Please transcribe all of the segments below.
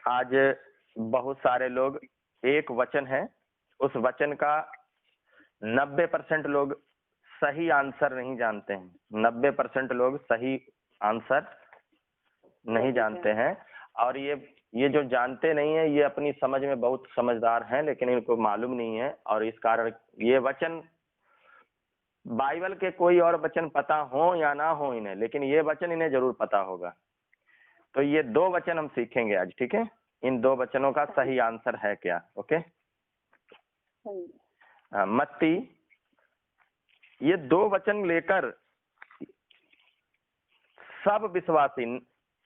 आज बहुत सारे लोग एक वचन है, उस वचन का 90% लोग सही आंसर नहीं जानते हैं। 90% लोग सही आंसर नहीं जानते हैं। और ये जो जानते नहीं है, ये अपनी समझ में बहुत समझदार हैं, लेकिन इनको मालूम नहीं है। और इस कारण ये वचन, बाइबल के कोई और वचन पता हो या ना हो इन्हें, लेकिन ये वचन इन्हें जरूर पता होगा। तो ये 2 वचन हम सीखेंगे आज, ठीक है। इन 2 वचनों का सही आंसर है क्या? ओके। मत्ती, ये 2 वचन लेकर सब विश्वासी,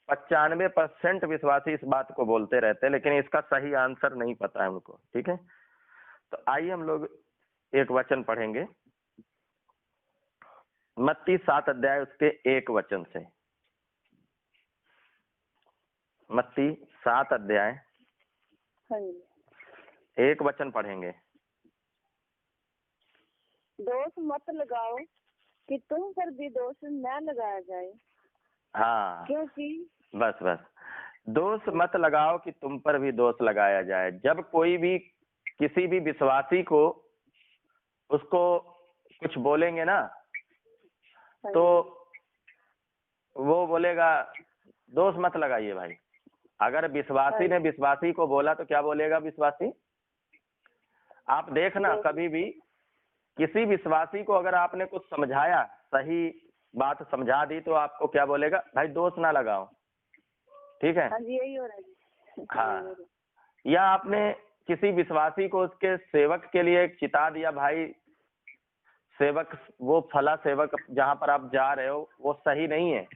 95% विश्वासी इस बात को बोलते रहते हैं, लेकिन इसका सही आंसर नहीं पता है उनको, ठीक है। तो आइए हम लोग एक वचन पढ़ेंगे, मत्ती 7 अध्याय उसके 1 वचन से। मत्ती 7 अध्याय 1 वचन पढ़ेंगे। दोष मत लगाओ कि तुम पर भी दोष न लगाया जाए। हाँ, क्योंकि बस दोष मत लगाओ कि तुम पर भी दोष लगाया जाए। जब कोई भी किसी भी विश्वासी को उसको कुछ बोलेंगे ना, तो वो बोलेगा दोष मत लगाइए भाई। अगर विश्वासी ने विश्वासी को बोला तो क्या बोलेगा विश्वासी? आप देखना, कभी भी किसी विश्वासी को अगर आपने कुछ समझाया, सही बात समझा दी, तो आपको क्या बोलेगा? भाई दोष ना लगाओ, ठीक है। यही हो रहा है। हाँ, या आपने किसी विश्वासी को उसके सेवक के लिए चिता दिया, भाई सेवक, वो फला सेवक जहां पर आप जा रहे हो वो सही नहीं है,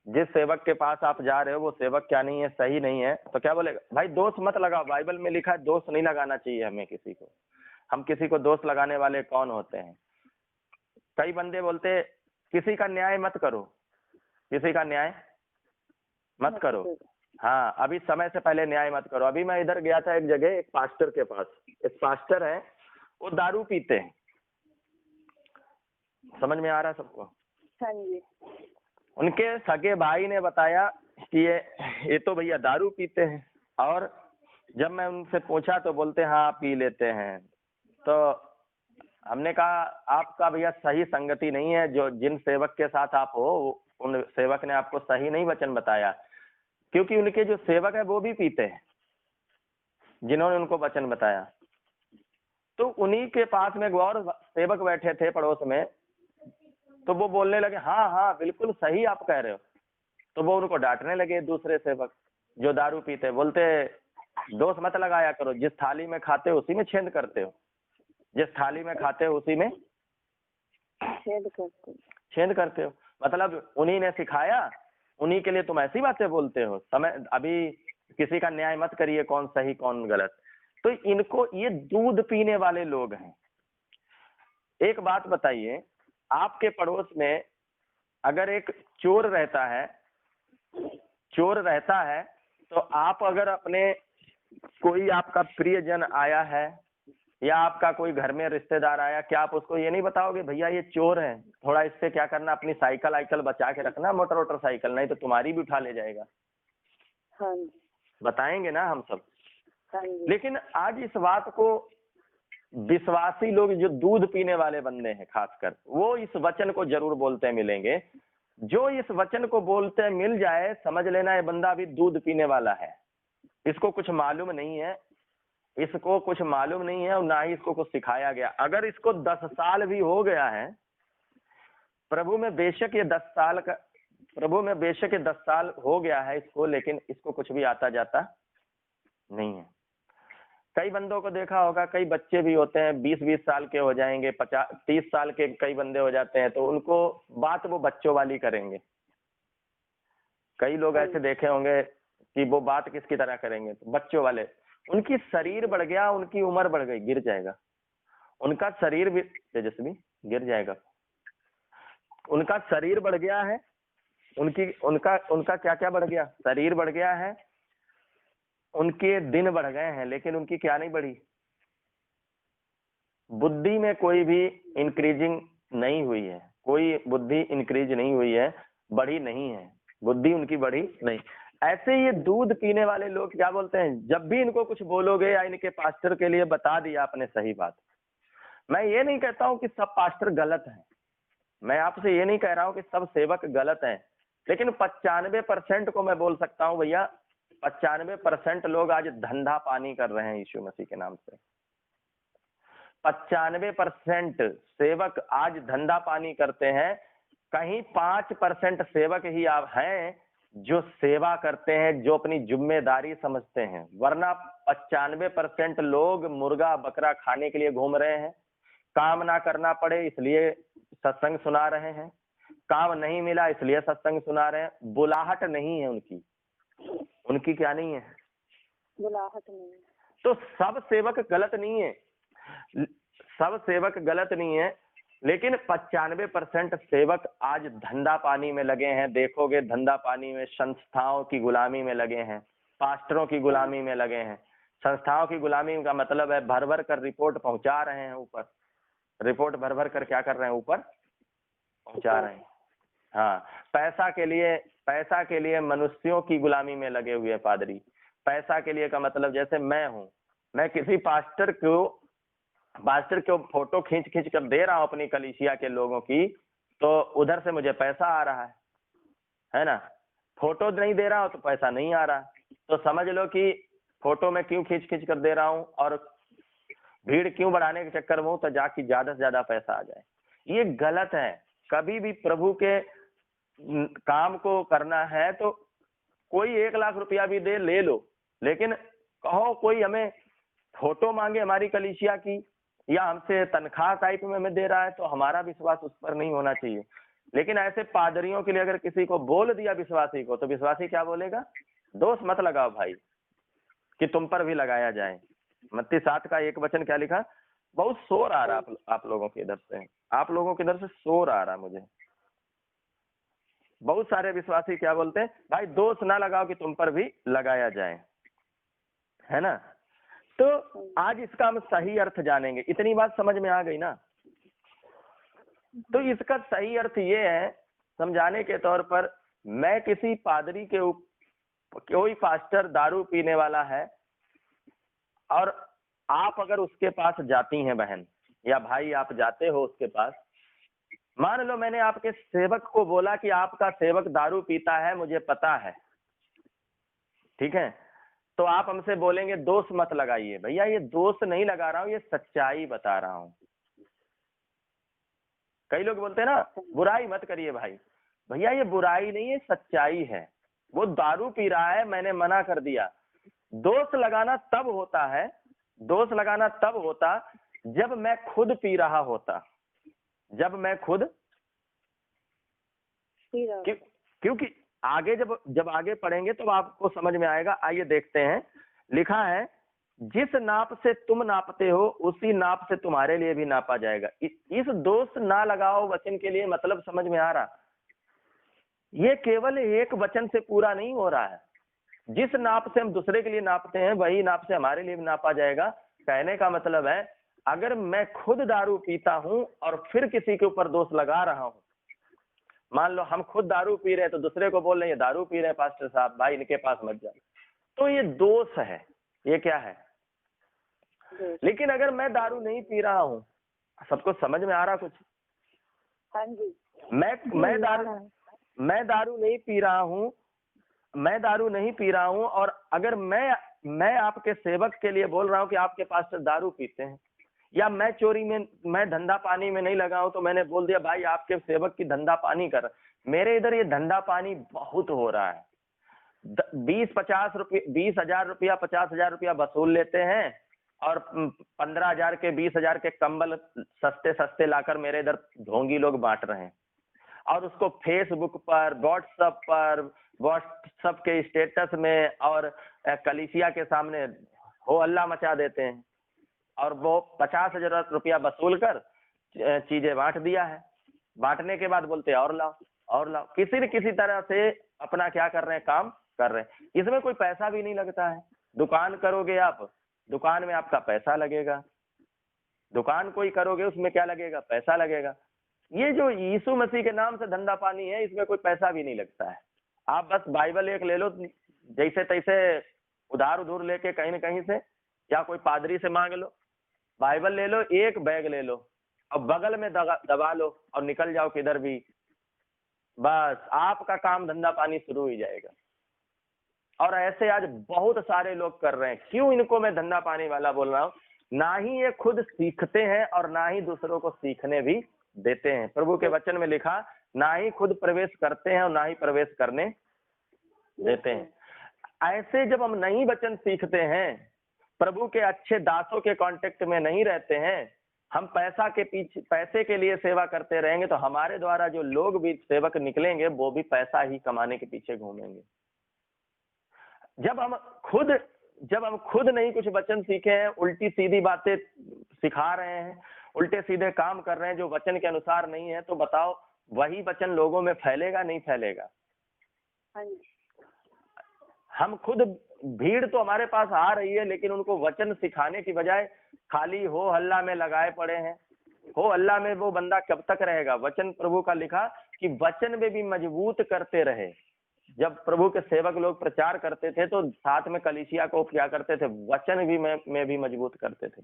जिस सेवक के पास आप जा रहे हो वो सेवक क्या नहीं है, सही नहीं है, तो क्या बोलेगा? भाई दोष मत लगाओ। बाइबल में लिखा है दोष नहीं लगाना चाहिए हमें किसी को। हम किसी को दोष लगाने वाले कौन होते हैं? कई बंदे बोलते किसी का न्याय मत करो, किसी का न्याय मत करो। हाँ, अभी समय से पहले न्याय मत करो। अभी मैं इधर गया था एक जगह, एक पास्टर के पास। एक पास्टर है, वो दारू पीते हैं। समझ में आ रहा है सबको? हाँ जी। उनके सगे भाई ने बताया कि ये तो भैया दारू पीते हैं। और जब मैं उनसे पूछा तो बोलते हाँ पी लेते हैं। तो हमने कहा आपका भैया सही संगति नहीं है, जो जिन सेवक के साथ आप हो उन सेवक ने आपको सही नहीं वचन बताया, क्योंकि उनके जो सेवक है वो भी पीते हैं जिन्होंने उनको वचन बताया। तो उन्हीं के पास में एक और सेवक बैठे थे पड़ोस में, तो वो बोलने लगे हाँ हाँ बिल्कुल सही आप कह रहे हो। तो वो उनको डांटने लगे, दूसरे सेवक जो दारू पीते, बोलते दोष मत लगाया करो, जिस थाली में खाते हो उसी में छेद करते हो, जिस थाली में खाते हो उसी में छेद करते हो। मतलब उन्हीं ने सिखाया, उन्हीं के लिए तुम ऐसी बातें बोलते हो। समय अभी किसी का न्याय मत करिए, कौन सही कौन गलत। तो इनको, ये दूध पीने वाले लोग हैं। एक बात बताइए, आपके पड़ोस में अगर एक चोर रहता है, तो आप अगर अपने, कोई आपका प्रियजन आया है या आपका कोई घर में रिश्तेदार आया, क्या आप उसको ये नहीं बताओगे भैया ये चोर है, थोड़ा इससे क्या करना, अपनी साइकिल आइकल बचा के रखना, मोटर साइकिल, नहीं तो तुम्हारी भी उठा ले जाएगा। हाँ, बताएंगे ना हम सब। हाँ, लेकिन आज इस बात को विश्वासी लोग, जो दूध पीने वाले बंदे हैं खासकर, वो इस वचन को जरूर बोलते मिलेंगे। जो इस वचन को बोलते मिल जाए, समझ लेना ये बंदा अभी दूध पीने वाला है। इसको कुछ मालूम नहीं है, इसको कुछ मालूम नहीं है, और ना ही इसको कुछ सिखाया गया। अगर इसको 10 साल भी हो गया है प्रभु में, बेशक ये 10 साल का, प्रभु में बेशक ये 10 साल हो गया है इसको, लेकिन इसको कुछ भी आता जाता नहीं है। कई बंदों को देखा होगा, कई बच्चे भी होते हैं 20-20 साल के हो जाएंगे, 50-30 साल के कई बंदे हो जाते हैं, तो उनको बात वो बच्चों वाली करेंगे। कई लोग ऐसे देखे होंगे कि वो बात किसकी तरह करेंगे, तो बच्चों वाले। उनकी शरीर बढ़ गया, उनकी उम्र बढ़ गई, गिर जाएगा। उनका शरीर भी, तेजस्वी, गिर जाएगा। उनका शरीर बढ़ गया है, उनका क्या क्या बढ़ गया? शरीर बढ़ गया है, उनके दिन बढ़ गए हैं, लेकिन उनकी क्या नहीं बढ़ी? बुद्धि में कोई भी इंक्रीजिंग नहीं हुई है, कोई बुद्धि इंक्रीज नहीं हुई है, बढ़ी नहीं है, बुद्धि उनकी बढ़ी नहीं। ऐसे ये दूध पीने वाले लोग क्या बोलते हैं, जब भी इनको कुछ बोलोगे या इनके पास्टर के लिए बता दिया आपने सही बात। मैं ये नहीं कहता हूं कि सब पास्टर गलत हैं, मैं आपसे ये नहीं कह रहा हूं कि सब सेवक गलत हैं, लेकिन 95% को मैं बोल सकता हूं भैया, 95% लोग आज धंधा पानी कर रहे हैं यीशु मसीह के नाम से। 95% सेवक आज धंधा पानी करते हैं, कहीं 5% सेवक ही आप हैं जो सेवा करते हैं, जो अपनी जिम्मेदारी समझते हैं, वरना 95% लोग मुर्गा बकरा खाने के लिए घूम रहे हैं, काम ना करना पड़े इसलिए सत्संग सुना रहे हैं, काम नहीं मिला इसलिए सत्संग सुना रहे हैं, बुलाहट नहीं है उनकी क्या नहीं है, बुलाहट नहीं। तो सब सेवक गलत नहीं है, सब सेवक गलत नहीं है, लेकिन 95% सेवक आज धंधा पानी में लगे हैं। देखोगे धंधा पानी में संस्थाओं की गुलामी में लगे हैं, पास्टरों की गुलामी में लगे हैं। संस्थाओं की गुलामी का मतलब है भर भर कर रिपोर्ट पहुंचा रहे हैं ऊपर, रिपोर्ट भर भर कर क्या कर रहे हैं, ऊपर पहुंचा रहे हैं। हाँ, पैसा के लिए मनुष्यों की गुलामी में लगे हुए पादरी। पैसा के लिए का मतलब जैसे मैं हूं, मैं किसी पास्टर को फोटो खींच कर दे रहा हूं अपनी कलीसिया के लोगों की, तो उधर से मुझे पैसा आ रहा है ना। फोटो नहीं दे रहा हूं तो पैसा नहीं आ रहा, तो समझ लो कि फोटो में क्यों खींच कर दे रहा हूं और भीड़ क्यों बढ़ाने के चक्कर में हूं, तो जाके ज्यादा से ज्यादा पैसा आ जाए। ये गलत है। कभी भी प्रभु के काम को करना है तो कोई 1 लाख रुपया भी दे, ले लो, लेकिन कहो कोई हमें फोटो मांगे हमारी कलीसिया की या हमसे तनख्वाह टाइप में हमें दे रहा है, तो हमारा विश्वास उस पर नहीं होना चाहिए। लेकिन ऐसे पादरियों के लिए अगर किसी को बोल दिया विश्वासी को, तो विश्वासी क्या बोलेगा, दोष मत लगाओ भाई कि तुम पर भी लगाया जाए। मत्ती 7 का 1 वचन क्या लिखा, बहुत शोर आ रहा आप लोगों के इधर से, आप लोगों के इधर से शोर आ रहा मुझे। बहुत सारे विश्वासी क्या बोलते हैं, भाई दोष ना लगाओ कि तुम पर भी लगाया जाए, है ना। तो आज इसका हम सही अर्थ जानेंगे। इतनी बात समझ में आ गई ना। तो इसका सही अर्थ ये है समझाने के तौर पर, मैं किसी पादरी के कोई पास्टर दारू पीने वाला है और आप अगर उसके पास जाती हैं बहन या भाई, आप जाते हो उसके पास, मान लो मैंने आपके सेवक को बोला कि आपका सेवक दारू पीता है, मुझे पता है, ठीक है, तो आप हमसे बोलेंगे दोष मत लगाइए। भैया ये दोष नहीं लगा रहा हूं, ये सच्चाई बता रहा हूं। कई लोग बोलते हैं ना बुराई मत करिए भाई, भैया ये बुराई नहीं है, सच्चाई है। वो दारू पी रहा है, मैंने मना कर दिया। दोष लगाना तब होता है, दोष लगाना तब होता जब मैं खुद पी रहा होता, जब मैं खुद क्योंकि आगे जब आगे पढ़ेंगे तो आपको समझ में आएगा। आइए देखते हैं, लिखा है जिस नाप से तुम नापते हो उसी नाप से तुम्हारे लिए भी नापा जाएगा। इस दोष ना लगाओ वचन के लिए मतलब समझ में आ रहा, ये केवल एक वचन से पूरा नहीं हो रहा है। जिस नाप से हम दूसरे के लिए नापते हैं वही नाप से हमारे लिए भी नापा जाएगा। कहने का मतलब है अगर मैं खुद दारू पीता हूं और फिर किसी के ऊपर दोष लगा रहा हूं, मान लो हम खुद दारू पी रहे हैं तो दूसरे को बोल रहे हैं ये दारू पी रहे हैं पास्टर साहब, भाई इनके पास मत जा, तो ये दोष है। ये क्या है? लेकिन अगर मैं दारू नहीं पी रहा हूं, सबको समझ में आ रहा कुछ? हाँ जी। मैं दारू नहीं पी रहा हूं, मैं दारू नहीं पी रहा हूं, और अगर मैं आपके सेवक के लिए बोल रहा हूं कि आपके पास्टर दारू पीते हैं, या मैं चोरी में, मैं धंधा पानी में नहीं लगा हूं, तो मैंने बोल दिया भाई आपके सेवक की धंधा पानी कर। मेरे इधर ये धंधा पानी बहुत हो रहा है, 20-50 रुपये, 20,000 रुपया, 50,000 रुपया वसूल लेते हैं और 15,000 के 20,000 के कंबल सस्ते सस्ते लाकर मेरे इधर ढोंगी लोग बांट रहे हैं, और उसको फेसबुक पर, व्हाट्सएप के स्टेटस में और कलीसिया के सामने हो हल्ला मचा देते हैं, और वो 50,000 रुपया वसूल कर चीजें बांट दिया है। बांटने के बाद बोलते हैं और लाओ और लाओ, किसी न किसी तरह से अपना क्या कर रहे हैं, काम कर रहे हैं। इसमें कोई पैसा भी नहीं लगता है। दुकान करोगे आप, दुकान में आपका पैसा लगेगा, दुकान कोई करोगे उसमें क्या लगेगा, पैसा लगेगा। ये जो यीशु मसीह के नाम से धंधा पानी है, इसमें कोई पैसा भी नहीं लगता है। आप बस बाइबल एक ले लो, जैसे तैसे उधार उधूर लेके कहीं न कहीं से, या कोई पादरी से मांग लो, बाइबल ले लो, एक बैग ले लो और बगल में दबा लो और निकल जाओ किधर भी, बस आपका काम धंधा पानी शुरू हो जाएगा। और ऐसे आज बहुत सारे लोग कर रहे हैं। क्यों इनको मैं धंधा पानी वाला बोल रहा हूँ? ना ही ये खुद सीखते हैं और ना ही दूसरों को सीखने भी देते हैं। प्रभु के वचन में लिखा, ना ही खुद प्रवेश करते हैं और ना ही प्रवेश करने देते हैं। ऐसे जब हम नहीं वचन सीखते हैं, प्रभु के अच्छे दासों के कांटेक्ट में नहीं रहते हैं, हम पैसा के पीछे, पैसे के लिए सेवा करते रहेंगे, तो हमारे द्वारा जो लोग भी सेवक निकलेंगे वो भी पैसा ही कमाने के पीछे घूमेंगे। जब हम खुद नहीं कुछ वचन सीखे हैं, उल्टी सीधी बातें सिखा रहे हैं, उल्टे सीधे काम कर रहे हैं जो वचन के अनुसार नहीं है, तो बताओ वही वचन लोगों में फैलेगा नहीं फैलेगा? हम खुद, भीड़ तो हमारे पास आ रही है, लेकिन उनको वचन सिखाने की बजाय खाली हो हल्ला में लगाए पड़े हैं। हो हल्ला में वो बंदा कब तक रहेगा? वचन प्रभु का लिखा कि वचन में भी मजबूत करते रहे। जब प्रभु के सेवक लोग प्रचार करते थे तो साथ में कलीसिया को क्या करते थे? वचन भी में भी मजबूत करते थे।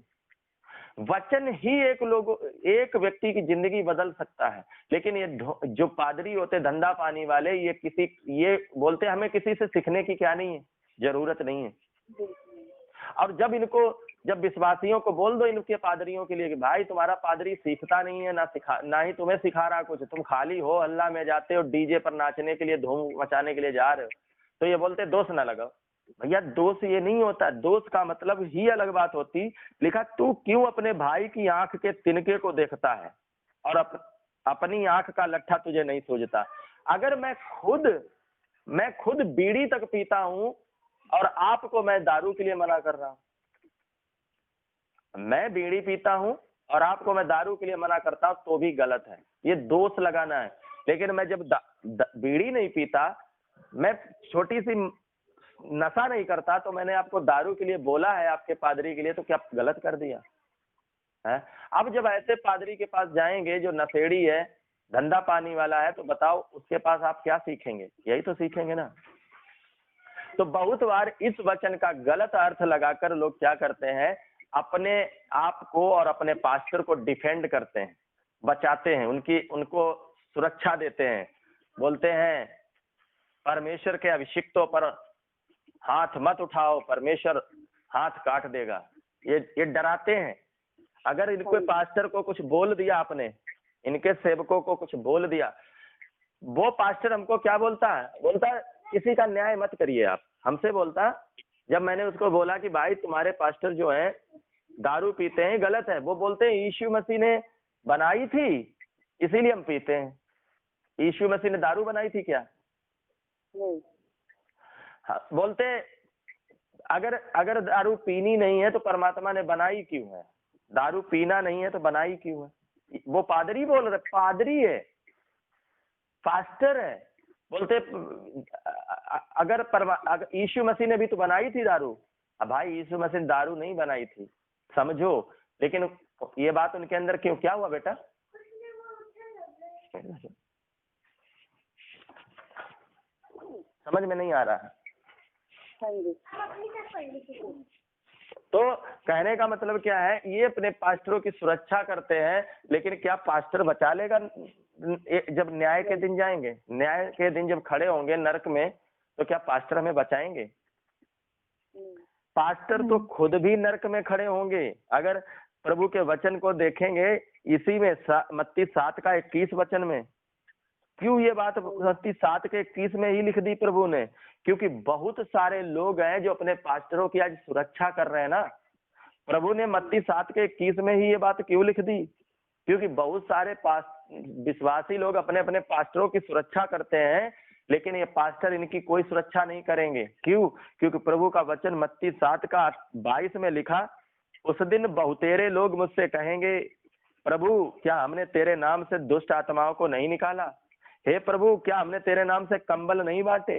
वचन ही एक व्यक्ति की जिंदगी बदल सकता है। लेकिन ये जो पादरी होते धंधा पानी वाले, ये बोलते हमें किसी से सीखने की क्या नहीं है, जरूरत नहीं है। और जब विश्वासियों को बोल दो इनके पादरियों के लिए कि भाई तुम्हारा पादरी सीखता नहीं है, ना ही तुम्हें सिखा रहा कुछ, तुम खाली हो हल्ला में जाते हो, डीजे पर नाचने के लिए, धूम मचाने के लिए जा रहे हो, तो ये बोलते दोष ना लगाओ। भैया दोष ये नहीं होता, दोष का मतलब ही अलग बात होती। लिखा, तू क्यों अपने भाई की आंख के तिनके को देखता है और अपनी आंख का लट्ठा तुझे नहीं सूझता? अगर मैं खुद बीड़ी तक पीता हूं और आपको मैं दारू के लिए मना कर रहा हूं, मैं बीड़ी पीता हूं और आपको मैं दारू के लिए मना करता हूं, तो भी गलत है, ये दोष लगाना है। लेकिन मैं जब बीड़ी नहीं पीता, मैं छोटी सी नशा नहीं करता, तो मैंने आपको दारू के लिए बोला है आपके पादरी के लिए, तो क्या गलत कर दिया है? अब जब ऐसे पादरी के पास जाएंगे जो नशेड़ी है, धंधा पानी वाला है, तो बताओ उसके पास आप क्या सीखेंगे? यही तो सीखेंगे ना। तो बहुत बार इस वचन का गलत अर्थ लगाकर लोग क्या करते हैं? अपने आप को और अपने पास्टर को डिफेंड करते हैं, बचाते हैं, उनको सुरक्षा देते हैं, बोलते हैं परमेश्वर के अभिषिक्तों पर हाथ मत उठाओ, परमेश्वर हाथ काट देगा। ये डराते हैं। अगर इनको पास्टर को कुछ बोल दिया आपने, इनके सेवकों को कुछ बोल दिया, वो पास्टर हमको क्या बोलता है किसी का न्याय मत करिए आप। हमसे बोलता, जब मैंने उसको बोला कि भाई तुम्हारे पास्टर जो है दारू पीते हैं, गलत है, वो बोलते हैं यीशु मसीह ने बनाई थी इसीलिए हम पीते हैं। यीशु मसीह ने दारू बनाई थी क्या? नहीं। हाँ, बोलते अगर दारू पीनी नहीं है तो परमात्मा ने बनाई क्यों है? दारू पीना नहीं है तो बनाई क्यों है? वो पादरी बोल रहे, पादरी है, पास्टर है, बोलते अगर यीशु मसीह ने भी तो बनाई थी दारू। अब भाई यीशु मसीह ने दारू नहीं बनाई थी, समझो, लेकिन ये बात उनके अंदर क्यों? क्या हुआ बेटा? समझ में नहीं आ रहा है। तो कहने का मतलब क्या है? ये अपने पास्टरों की सुरक्षा करते हैं, लेकिन क्या पास्टर बचा लेगा? जब न्याय के दिन जाएंगे, न्याय के दिन जब खड़े होंगे नरक में, तो क्या पास्टर हमें बचाएंगे? पास्टर तो खुद भी नरक में खड़े होंगे। अगर प्रभु के वचन को देखेंगे, इसी में मत्ती 7 का 21 वचन में, क्यों ये बात मत्ती 7 के 21 में ही लिख दी प्रभु ने? क्योंकि बहुत सारे लोग हैं जो अपने पास्टरों की आज सुरक्षा कर रहे हैं ना। प्रभु ने मत्ती 7 के 21 में ही ये बात क्यों लिख दी? क्योंकि बहुत सारे विश्वासी लोग अपने अपने पास्टरों की सुरक्षा करते हैं, लेकिन ये पास्टर इनकी कोई सुरक्षा नहीं करेंगे। क्यों? क्योंकि प्रभु का वचन मत्ती 7 का 22 में लिखा, उस दिन बहुतेरे लोग मुझसे कहेंगे, प्रभु क्या हमने तेरे नाम से दुष्ट आत्माओं को नहीं निकाला? हे प्रभु क्या हमने तेरे नाम से कंबल नहीं बांटे?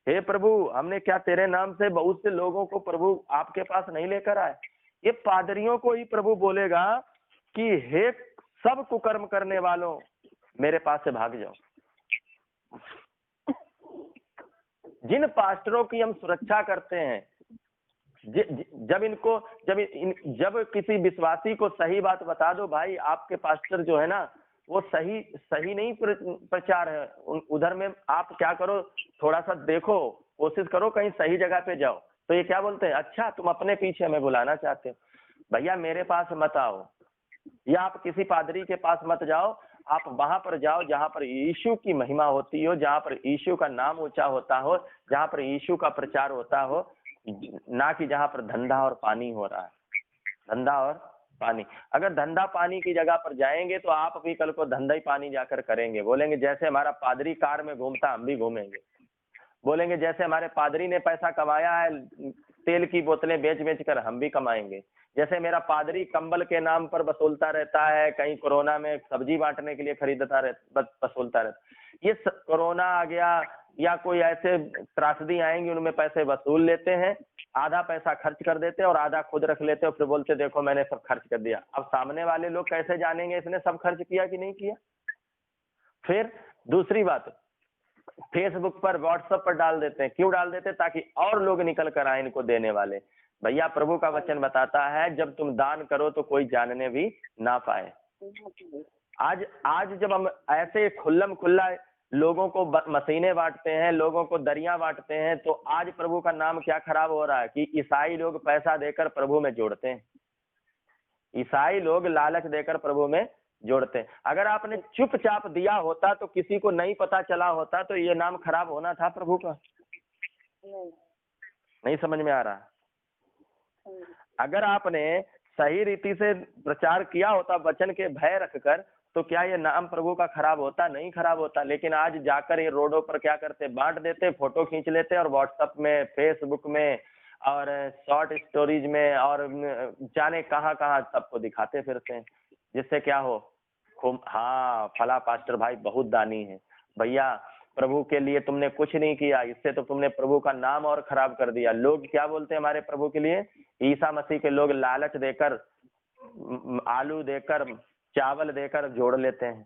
हे प्रभु हमने क्या तेरे नाम से बहुत से लोगों को प्रभु आपके पास नहीं लेकर आए? ये पादरियों को ही प्रभु बोलेगा कि हे सब कुकर्म करने वालों, मेरे पास से भाग जाओ। जिन पास्टरों की हम सुरक्षा करते हैं, जब किसी विश्वासी को सही बात बता दो, भाई आपके पास्टर जो है ना वो सही सही नहीं प्रचार है, उधर में आप क्या करो, थोड़ा सा देखो, कोशिश करो कहीं सही जगह पे जाओ, तो ये क्या बोलते हैं, अच्छा तुम अपने पीछे हमें बुलाना चाहते हो, भैया मेरे पास मत आओ, या आप किसी पादरी के पास मत जाओ, आप वहां पर जाओ जहां पर यीशु की महिमा होती हो, जहां पर यीशु का नाम ऊंचा होता हो, जहां पर यीशु का प्रचार होता हो, ना कि जहां पर धंधा और पानी हो रहा है। धंधा और पानी, अगर धंधा पानी की जगह पर जाएंगे तो आप भी कल को धंधा ही पानी जाकर करेंगे, बोलेंगे जैसे हमारा पादरी कार में घूमता हम भी घूमेंगे, बोलेंगे जैसे हमारे पादरी ने पैसा कमाया है तेल की बोतलें बेच बेच कर हम भी कमाएंगे, जैसे मेरा पादरी कंबल के नाम पर वसूलता रहता है, कहीं कोरोना में सब्जी बांटने के लिए खरीदता रहता वसूलता रहता, ये कोरोना आ गया या कोई ऐसे त्रासदी आएंगी उनमें पैसे वसूल लेते हैं, आधा पैसा खर्च कर देते हैं और आधा खुद रख लेते हैं, फिर बोलते देखो मैंने सब खर्च कर दिया। अब सामने वाले लोग कैसे जानेंगे इसने सब खर्च किया कि नहीं किया। फिर दूसरी बात, फेसबुक पर व्हाट्सएप पर डाल देते हैं, क्यों डाल देते हैं, ताकि और लोग निकल कर आए इनको देने वाले। भैया प्रभु का वचन बताता है जब तुम दान करो तो कोई जानने भी ना पाए। आज जब हम ऐसे खुल्लम खुल्ला लोगों को मशीनें बांटते हैं, लोगों को दरिया बांटते हैं, तो आज प्रभु का नाम क्या खराब हो रहा है कि ईसाई लोग पैसा देकर प्रभु में जोड़ते हैं, ईसाई लोग लालच देकर प्रभु में जोड़ते हैं। अगर आपने चुपचाप दिया होता तो किसी को नहीं पता चला होता तो ये नाम खराब होना था प्रभु का। नहीं समझ में आ रहा। अगर आपने सही रीति से प्रचार किया होता वचन के भय रखकर तो क्या ये नाम प्रभु का खराब होता, नहीं खराब होता। लेकिन आज जाकर ये रोडों पर क्या करते, बांट देते, फोटो खींच लेते और व्हाट्सएप में, फेसबुक में और शॉर्ट स्टोरीज में और जाने कहाँ कहाँ सबको दिखाते फिरते हैं, जिससे क्या हो, हाँ फला पास्टर भाई बहुत दानी है। भैया प्रभु के लिए तुमने कुछ नहीं किया, इससे तो तुमने प्रभु का नाम और खराब कर दिया। लोग क्या बोलते हैं हमारे प्रभु के लिए, ईसा मसीह के लोग लालच देकर, आलू देकर, चावल देकर जोड़ लेते हैं,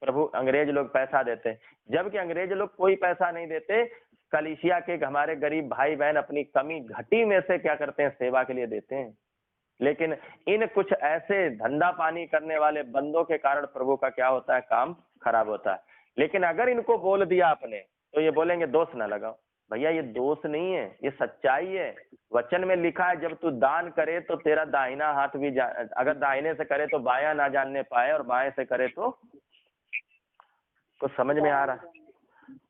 प्रभु अंग्रेज लोग पैसा देते हैं, जबकि अंग्रेज लोग कोई पैसा नहीं देते। कलीसिया के हमारे गरीब भाई बहन अपनी कमी घटी में से क्या करते हैं, सेवा के लिए देते हैं। लेकिन इन कुछ ऐसे धंधा पानी करने वाले बंदों के कारण प्रभु का क्या होता है, काम खराब होता है। लेकिन अगर इनको बोल दिया आपने तो ये बोलेंगे दोष ना लगाओ। भैया ये दोष नहीं है, ये सच्चाई है। वचन में लिखा है जब तू दान करे तो तेरा दाहिना हाथ भी अगर दाहिने से करे तो बायां ना जानने पाए और बाएं से करे तो कुछ समझ में आ रहा।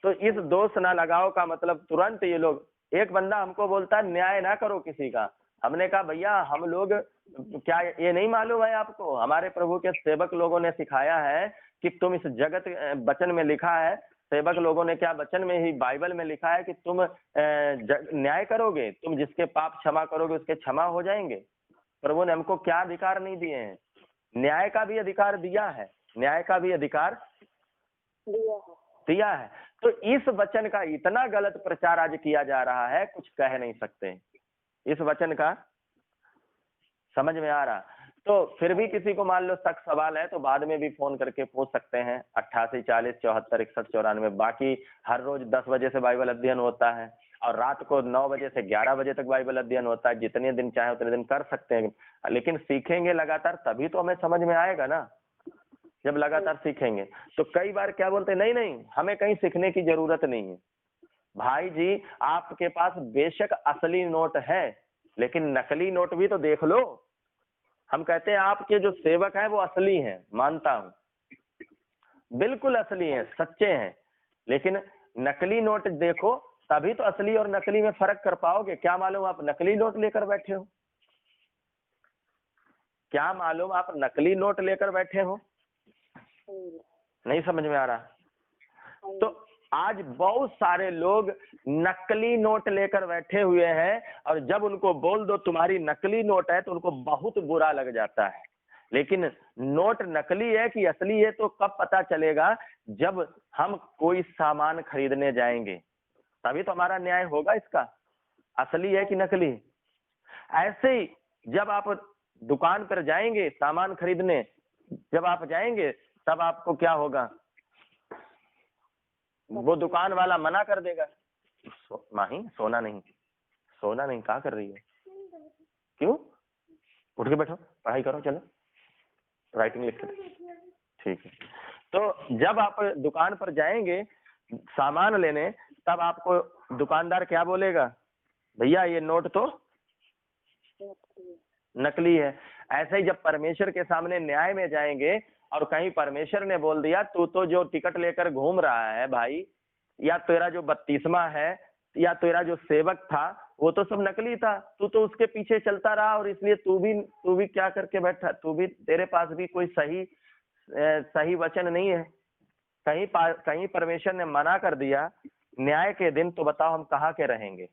तो इस दोष ना लगाओ का मतलब तुरंत ये लोग, एक बंदा हमको बोलता है न्याय ना करो किसी का। हमने कहा भैया हम लोग क्या ये नहीं मालूम है आपको, हमारे प्रभु के सेवक लोगों ने सिखाया है कि तुम इस जगत, वचन में लिखा है, सेवक लोगों ने क्या वचन में ही बाइबल में लिखा है कि तुम न्याय करोगे, तुम जिसके पाप क्षमा करोगे उसके क्षमा हो जाएंगे। प्रभु ने हमको क्या अधिकार नहीं दिए हैं, न्याय का भी अधिकार दिया है, न्याय का भी अधिकार दिया है। तो इस वचन का इतना गलत प्रचार आज किया जा रहा है, कुछ कह नहीं सकते। इस वचन का समझ में आ रहा। तो फिर भी किसी को मान लो शक सवाल है तो बाद में भी फोन करके पूछ सकते हैं 88 40 74 61 94। बाकी हर रोज 10 बजे से बाइबल अध्ययन होता है और रात को 9 बजे से 11 बजे तक बाइबल अध्ययन होता है। जितने दिन चाहे उतने दिन कर सकते हैं, लेकिन सीखेंगे लगातार तभी तो हमें समझ में आएगा ना। जब लगातार सीखेंगे तो कई बार क्या बोलते हैं, नहीं नहीं हमें कहीं सीखने की जरूरत नहीं है। भाई जी आपके पास बेशक असली नोट है लेकिन नकली नोट भी तो देख लो। हम कहते हैं आपके जो सेवक हैं वो असली हैं, मानता हूं बिल्कुल असली हैं, सच्चे हैं, लेकिन नकली नोट देखो तभी तो असली और नकली में फर्क कर पाओगे। क्या मालूम आप नकली नोट लेकर बैठे हो, क्या मालूम आप नकली नोट लेकर बैठे हो। नहीं समझ में आ रहा। तो आज बहुत सारे लोग नकली नोट लेकर बैठे हुए हैं और जब उनको बोल दो तुम्हारी नकली नोट है तो उनको बहुत बुरा लग जाता है। लेकिन नोट नकली है कि असली है तो कब पता चलेगा, जब हम कोई सामान खरीदने जाएंगे तभी तो हमारा न्याय होगा इसका, असली है कि नकली। ऐसे ही जब आप दुकान पर जाएंगे सामान खरीदने, जब आप जाएंगे तब आपको क्या होगा, वो दुकान वाला मना कर देगा माही सोना नहीं, सोना नहीं, क्या कर रही है? क्यों? उठ के बैठो, पढ़ाई करो, चलो राइटिंग लिख के दो। ठीक है। तो जब आप दुकान पर जाएंगे सामान लेने, तब आपको दुकानदार क्या बोलेगा? भैया ये नोट तो नकली है। ऐसे ही जब परमेश्वर के सामने न्याय में जाएंगे और कहीं परमेश्वर ने बोल दिया तू तो जो टिकट लेकर घूम रहा है भाई, या तेरा जो 32वां है, या तेरा जो सेवक था वो तो सब नकली था, तू तो उसके पीछे चलता रहा और इसलिए तू भी क्या करके बैठा, तेरे पास भी कोई सही वचन नहीं है। कहीं परमेश्वर ने मना कर दिया न्याय के दिन, तो बताओ हम कहाँ के रहेंगे?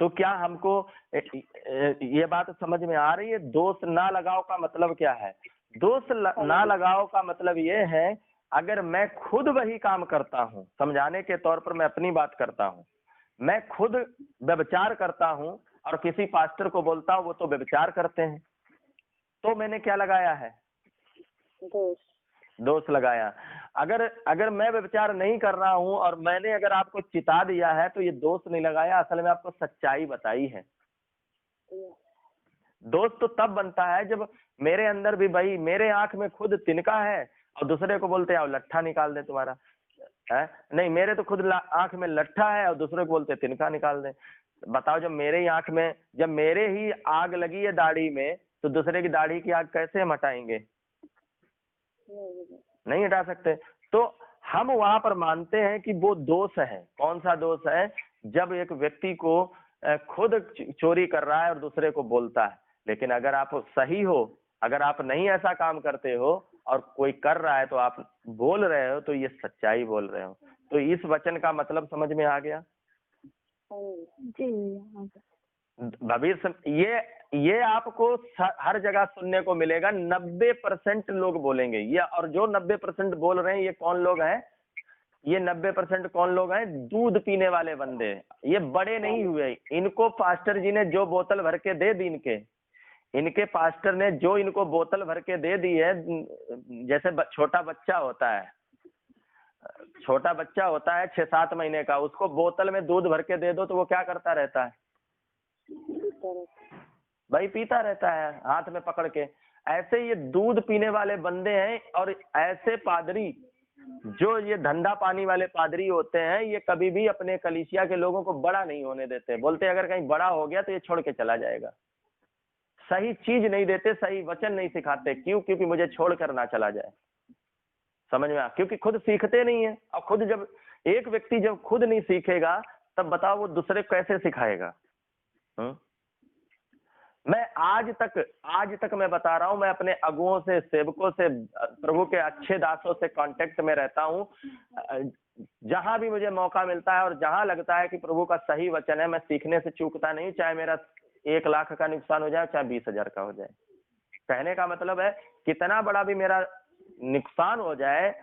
तो क्या हमको ये बात समझ में आ रही है? दोष ना लगाओ का मतलब क्या है? ना लगाओ का मतलब ये है, अगर मैं खुद वही काम करता हूं, समझाने के तौर पर मैं अपनी बात करता हूं, मैं खुद व्यभिचार करता हूं और किसी पास्टर को बोलता हूं वो तो व्यभिचार करते हैं, तो मैंने क्या लगाया है? दोष लगाया। अगर मैं व्यभिचार नहीं कर रहा हूं और मैंने अगर आपको चिता दिया है तो ये दोष नहीं लगाया, असल में आपको सच्चाई बताई है। दोष तो तब बनता है जब मेरे अंदर भी भाई, मेरे आंख में खुद तिनका है और दूसरे को बोलते हैं लट्ठा निकाल दे तुम्हारा है, नहीं मेरे तो खुद आंख में लट्ठा है और दूसरे को बोलते तिनका निकाल दे। बताओ, जब मेरे ही आंख में, जब मेरे ही आग लगी है दाढ़ी में, तो दूसरे की दाढ़ी की आग कैसे हम हटाएंगे? नहीं हटा सकते। तो हम वहां पर मानते हैं कि वो दोष है। कौन सा दोष है? जब एक व्यक्ति को खुद चोरी कर रहा है और दूसरे को बोलता है। लेकिन अगर आप सही हो, अगर आप नहीं ऐसा काम करते हो और कोई कर रहा है तो आप बोल रहे हो, तो ये सच्चाई बोल रहे हो। तो इस वचन का मतलब समझ में आ गया जी? भविष्य ये आपको हर जगह सुनने को मिलेगा। 90% लोग बोलेंगे ये, और जो 90% बोल रहे हैं ये कौन लोग हैं? ये 90% कौन लोग हैं? दूध पीने वाले बंदे। ये बड़े नहीं हुए, इनको पास्टर जी ने जो बोतल भर के दे दी, इनके पास्टर ने जो इनको बोतल भर के दे दी है, जैसे छोटा बच्चा होता है 6-7 महीने का, उसको बोतल में दूध भर के दे दो तो वो क्या करता रहता है भाई? पीता रहता है हाथ में पकड़ के। ऐसे ये दूध पीने वाले बंदे हैं। और ऐसे पादरी, जो ये धंधा पानी वाले पादरी होते हैं, ये कभी भी अपने कलीसिया के लोगों को बड़ा नहीं होने देते। बोलते अगर कहीं बड़ा हो गया तो ये छोड़ के चला जाएगा। सही चीज नहीं देते, सही वचन नहीं सिखाते। क्यों? क्योंकि मुझे छोड़कर ना चला जाए। समझ में आ? क्योंकि खुद सीखते नहीं है। और खुद जब एक व्यक्ति जब खुद नहीं सीखेगा, तब बताओ वो दूसरे को कैसे सिखाएगा? मैं आज तक मैं बता रहा हूं, मैं अपने अगुओं से, सेवकों से, प्रभु के अच्छे दासों से कांटेक्ट में रहता हूं। जहां भी मुझे मौका मिलता है और जहां लगता है कि प्रभु का सही वचन है, मैं सीखने से चूकता नहीं, चाहे मेरा 1 लाख का नुकसान हो जाए, चाहे 20,000 का हो जाए। कहने का मतलब है कितना बड़ा भी मेरा नुकसान हो जाए,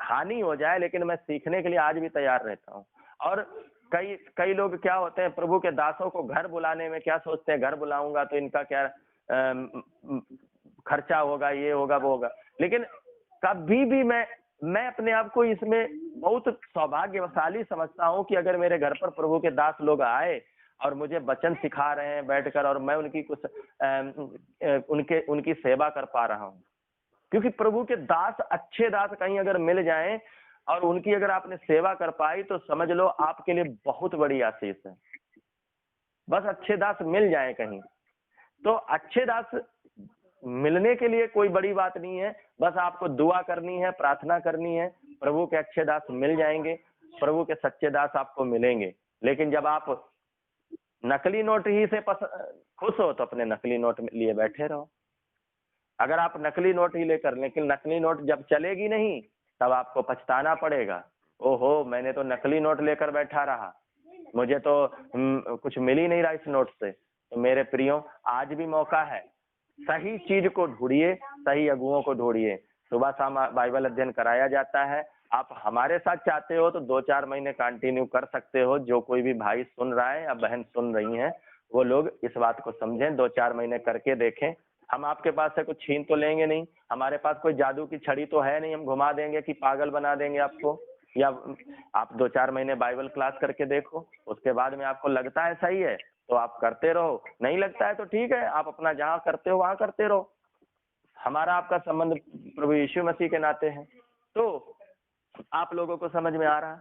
हानि हो जाए, लेकिन मैं सीखने के लिए आज भी तैयार रहता हूँ। और कई लोग क्या होते हैं, प्रभु के दासों को घर बुलाने में क्या सोचते हैं, घर बुलाऊंगा तो इनका क्या खर्चा होगा, ये होगा, वो होगा। लेकिन कभी भी मैं अपने आप को इसमें बहुत सौभाग्यशाली समझता हूँ कि अगर मेरे घर पर प्रभु के दास लोग आए और मुझे वचन सिखा रहे हैं बैठकर, और मैं उनकी कुछ उनकी सेवा कर पा रहा हूँ। क्योंकि प्रभु के दास, अच्छे दास कहीं अगर मिल जाएं और उनकी अगर आपने सेवा कर पाई, तो समझ लो आपके लिए बहुत बड़ी आशीष है। बस अच्छे दास मिल जाएं कहीं। तो अच्छे दास मिलने के लिए कोई बड़ी बात नहीं है, बस आपको दुआ करनी है, प्रार्थना करनी है, प्रभु के अच्छे दास मिल जाएंगे, प्रभु के सच्चे दास आपको मिलेंगे। लेकिन जब आप नकली नोट ही से खुश हो तो अपने नकली नोट लिए बैठे रहो। अगर आप नकली नोट ही लेकर, लेकिन नकली नोट जब चलेगी नहीं, तब आपको पछताना पड़ेगा। ओहो, मैंने तो नकली नोट लेकर बैठा रहा, मुझे तो कुछ मिल ही नहीं रहा इस नोट से। तो मेरे प्रियो, आज भी मौका है, सही चीज को ढूंढिए, सही अगुओं को ढूंढिए। सुबह शाम बाइबल अध्ययन कराया जाता है। आप हमारे साथ चाहते हो तो 2-4 महीने कंटिन्यू कर सकते हो। जो कोई भी भाई सुन रहा है या बहन सुन रही हैं, वो लोग इस बात को समझें, 2-4 महीने करके देखें। हम आपके पास से कुछ छीन तो लेंगे नहीं, हमारे पास कोई जादू की छड़ी तो है नहीं, हम घुमा देंगे कि पागल बना देंगे आपको। या आप 2-4 महीने बाइबल क्लास करके देखो, उसके बाद में आपको लगता है सही है तो आप करते रहो, नहीं लगता है तो ठीक है, आप अपना जहाँ करते हो वहां करते रहो। हमारा आपका संबंध प्रभु यीशु मसीह के नाते है। तो आप लोगों को समझ में आ रहा है?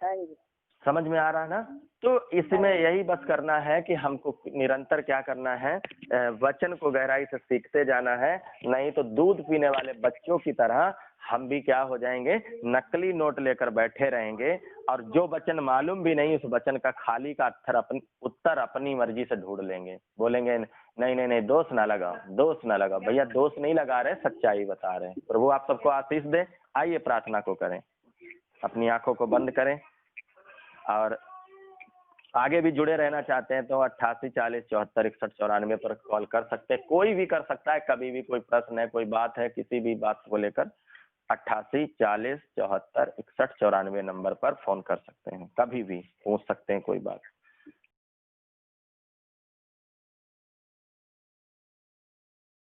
हाँ जी। समझ में आ रहा है ना? तो इसमें यही बस करना है कि हमको निरंतर क्या करना है, वचन को गहराई से सीखते जाना है, नहीं तो दूध पीने वाले बच्चों की तरह हम भी क्या हो जाएंगे, नकली नोट लेकर बैठे रहेंगे, और जो वचन मालूम भी नहीं उस वचन का खाली का उत्तर अपनी मर्जी से ढूंढ लेंगे, बोलेंगे नहीं नहीं नहीं दोष ना लगाओ, दोष ना लगाओ। भैया दोष नहीं लगा रहे, सच्चाई बता रहे हैं। प्रभु आप सबको आशीष दे। आइए प्रार्थना को करें, अपनी आंखों को बंद करें, और आगे भी जुड़े रहना चाहते हैं तो 88 40 74 61 94 पर कॉल कर सकते हैं। कोई भी कर सकता है, कभी भी कोई प्रश्न है, कोई बात है, किसी भी बात को लेकर 88 40 74 61 94 नंबर पर फोन कर सकते हैं, कभी भी पूछ सकते हैं कोई बात।